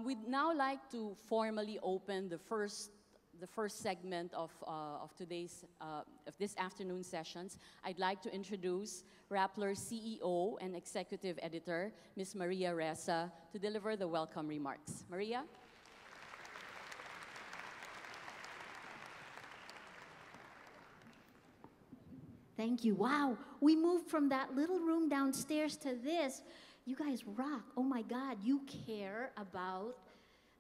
We'd now like to formally open the first segment of this afternoon's sessions. I'd like to introduce Rappler's CEO and Executive Editor, Ms. Maria Ressa, to deliver the welcome remarks. Maria? Thank you. Wow, we moved from that little room downstairs to this. You guys rock. Oh my God, you care about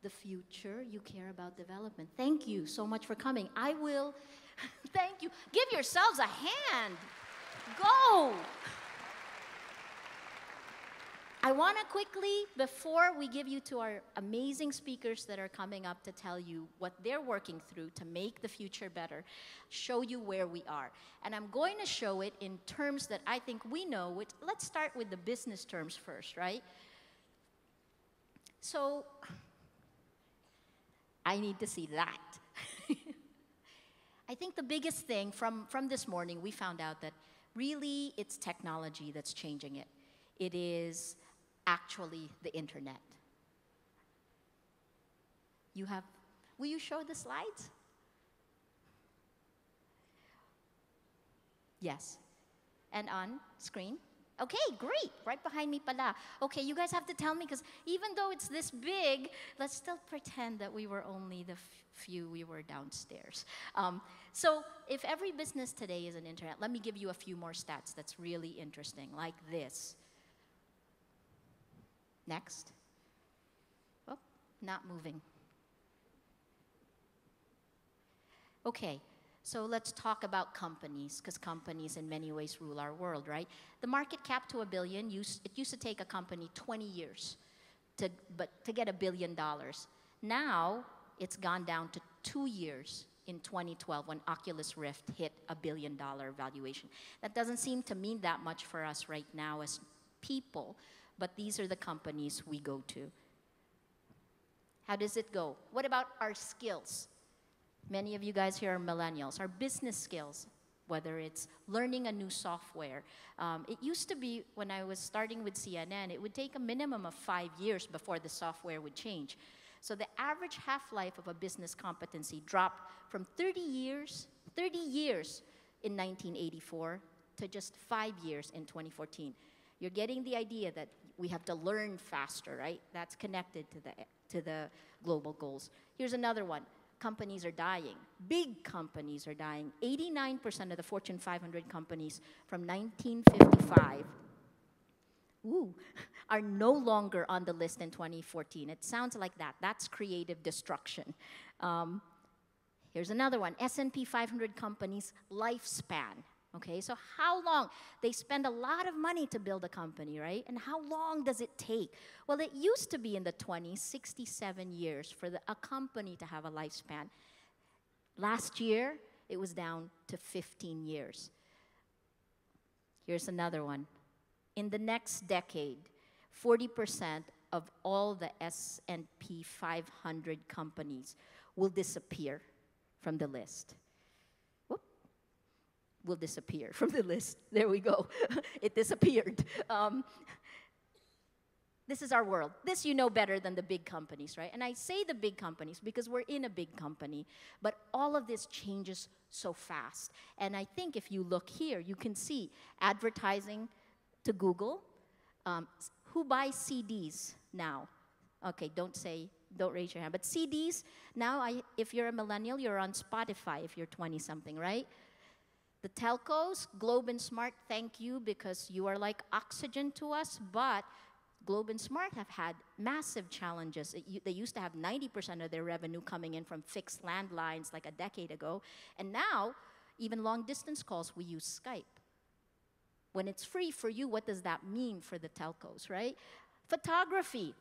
the future. You care about development. Thank you so much for coming. I will, thank you. Give yourselves a hand. Go. I want to quickly, before we give you to our amazing speakers that are coming up to tell you what they're working through to make the future better, show you where we are. And I'm going to show it in terms that I think we know, which, let's start with the business terms first, right? So, I need to see that. I think the biggest thing from this morning, we found out that really it's technology that's changing it. It is actually the internet. Will you show the slides? Yes. And on screen? Okay, great. Right behind me pala. Okay, you guys have to tell me, because even though it's this big, let's still pretend that we were only the few we were downstairs. So if every business today is an internet, let me give you a few more stats that's really interesting, like this. Next. Oh, not moving. Okay, so let's talk about companies, because companies in many ways rule our world, right? The market cap to $1 billion, it used to take a company 20 years to get $1 billion. Now, it's gone down to 2 years in 2012 when Oculus Rift hit $1 billion valuation. That doesn't seem to mean that much for us right now as people, but these are the companies we go to. How does it go? What about our skills? Many of you guys here are millennials. Our business skills, whether it's learning a new software. It used to be, when I was starting with CNN, it would take a minimum of 5 years before the software would change. So the average half-life of a business competency dropped from 30 years in 1984 to just 5 years in 2014. You're getting the idea that we have to learn faster, right? That's connected to the global goals. Here's another one. Companies are dying. Big companies are dying. 89% of the Fortune 500 companies from 1955 are no longer on the list in 2014. It sounds like that. That's creative destruction. Here's another one. S&P 500 companies' lifespan. Okay, so how long? They spend a lot of money to build a company, right? And how long does it take? Well, it used to be in the 20s, 67 years for a company to have a lifespan. Last year, it was down to 15 years. Here's another one. In the next decade, 40% of all the S&P 500 companies will disappear from the list. Will disappear from the list. There we go. It disappeared. This is our world. This you know better than the big companies, right? And I say the big companies because we're in a big company, but all of this changes so fast. And I think if you look here, you can see advertising to Google. Who buys CDs now? Okay, don't raise your hand. But CDs, now if you're a millennial, you're on Spotify if you're 20-something, right? The telcos, Globe and Smart, thank you, because you are like oxygen to us, but Globe and Smart have had massive challenges. They used to have 90% of their revenue coming in from fixed landlines like a decade ago, and now, even long-distance calls, we use Skype. When it's free for you, what does that mean for the telcos, right? Photography.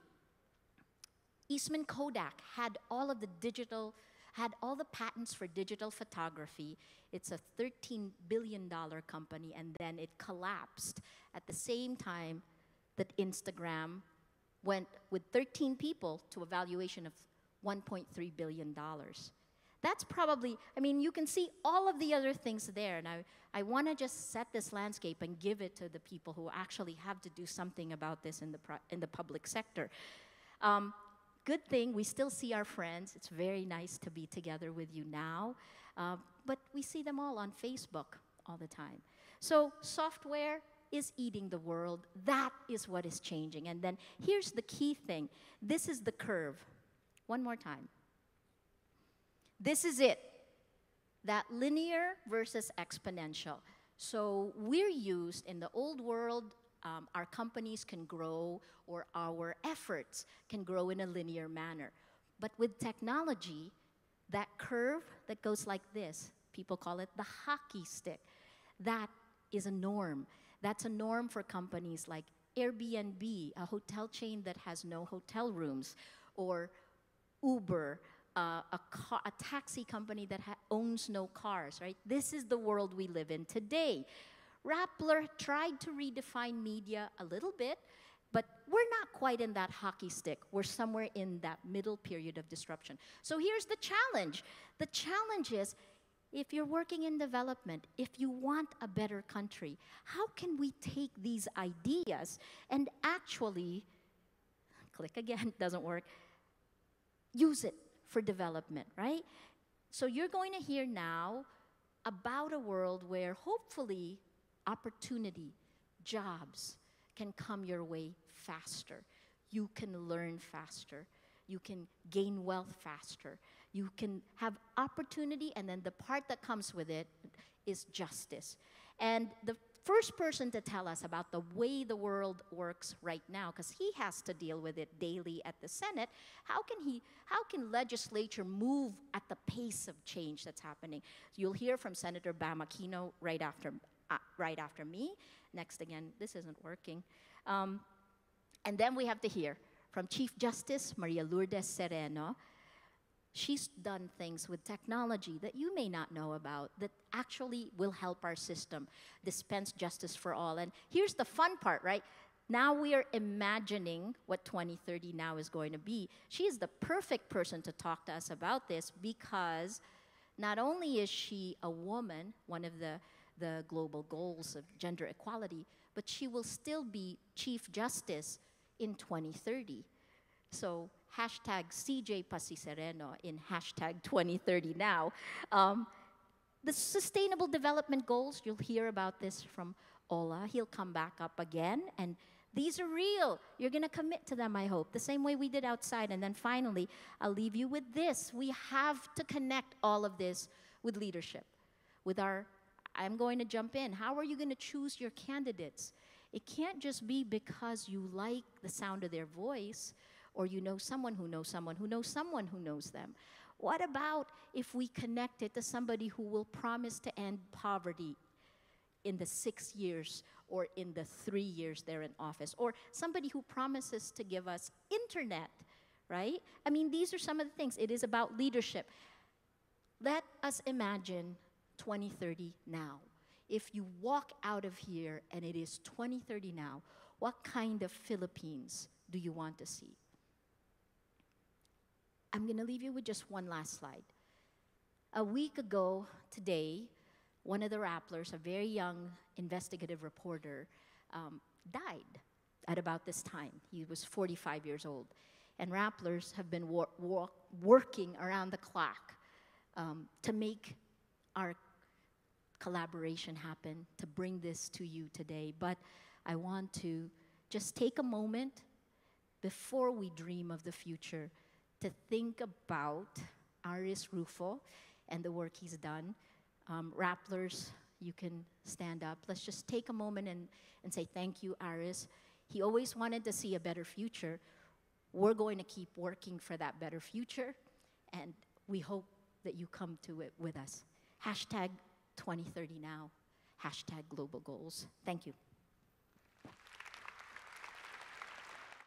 Eastman Kodak had all the patents for digital photography. It's a $13 billion company, and then it collapsed at the same time that Instagram went with 13 people to a valuation of $1.3 billion. That's probably, I mean, you can see all of the other things there, and I want to just set this landscape and give it to the people who actually have to do something about this in the public sector. Good thing we still see our friends. It's very nice to be together with you now. But we see them all on Facebook all the time. So software is eating the world. That is what is changing. And then here's the key thing. This is the curve. One more time. This is it. That linear versus exponential. So we're used in the old world, our companies can grow or our efforts can grow in a linear manner. But with technology, that curve that goes like this, people call it the hockey stick. That is a norm. That's a norm for companies like Airbnb, a hotel chain that has no hotel rooms, or Uber, a taxi company that owns no cars, right? This is the world we live in today. Rappler tried to redefine media a little bit, but we're not quite in that hockey stick. We're somewhere in that middle period of disruption. So here's the challenge. The challenge is, if you're working in development, if you want a better country, how can we take these ideas and actually, click again, doesn't work, use it for development, right? So you're going to hear now about a world where hopefully opportunity, jobs can come your way faster. You can learn faster. You can gain wealth faster. You can have opportunity, and then the part that comes with it is justice. And the first person to tell us about the way the world works right now, because he has to deal with it daily at the Senate, how can legislature move at the pace of change that's happening? You'll hear from Senator Bam Aquino right after me. Next again, this isn't working. And then we have to hear from Chief Justice Maria Lourdes Sereno. She's done things with technology that you may not know about that actually will help our system dispense justice for all. And here's the fun part, right? Now we are imagining what 2030 now is going to be. She is the perfect person to talk to us about this because not only is she a woman, one of the global goals of gender equality, but she will still be Chief Justice in 2030. So hashtag CJ Pasisereno in hashtag 2030 now. The Sustainable Development Goals, you'll hear about this from Ola. He'll come back up again. And these are real. You're going to commit to them, I hope, the same way we did outside. And then finally, I'll leave you with this. We have to connect all of this with leadership, with I'm going to jump in. How are you going to choose your candidates? It can't just be because you like the sound of their voice, or you know someone who knows someone who knows someone who knows them. What about if we connect it to somebody who will promise to end poverty in the 6 years or in the 3 years they're in office, or somebody who promises to give us internet, right? I mean, these are some of the things. It is about leadership. Let us imagine 2030 now. If you walk out of here and it is 2030 now, what kind of Philippines do you want to see? I'm going to leave you with just one last slide. A week ago today, one of the Rapplers, a very young investigative reporter, died at about this time. He was 45 years old. And Rapplers have been working around the clock to make our collaboration happen, to bring this to you today. But I want to just take a moment before we dream of the future to think about Aris Rufo and the work he's done. Rapplers, you can stand up. Let's just take a moment and say thank you, Aris. He always wanted to see a better future. We're going to keep working for that better future, and we hope that you come to it with us. Hashtag 2030 now. Hashtag global goals. Thank you.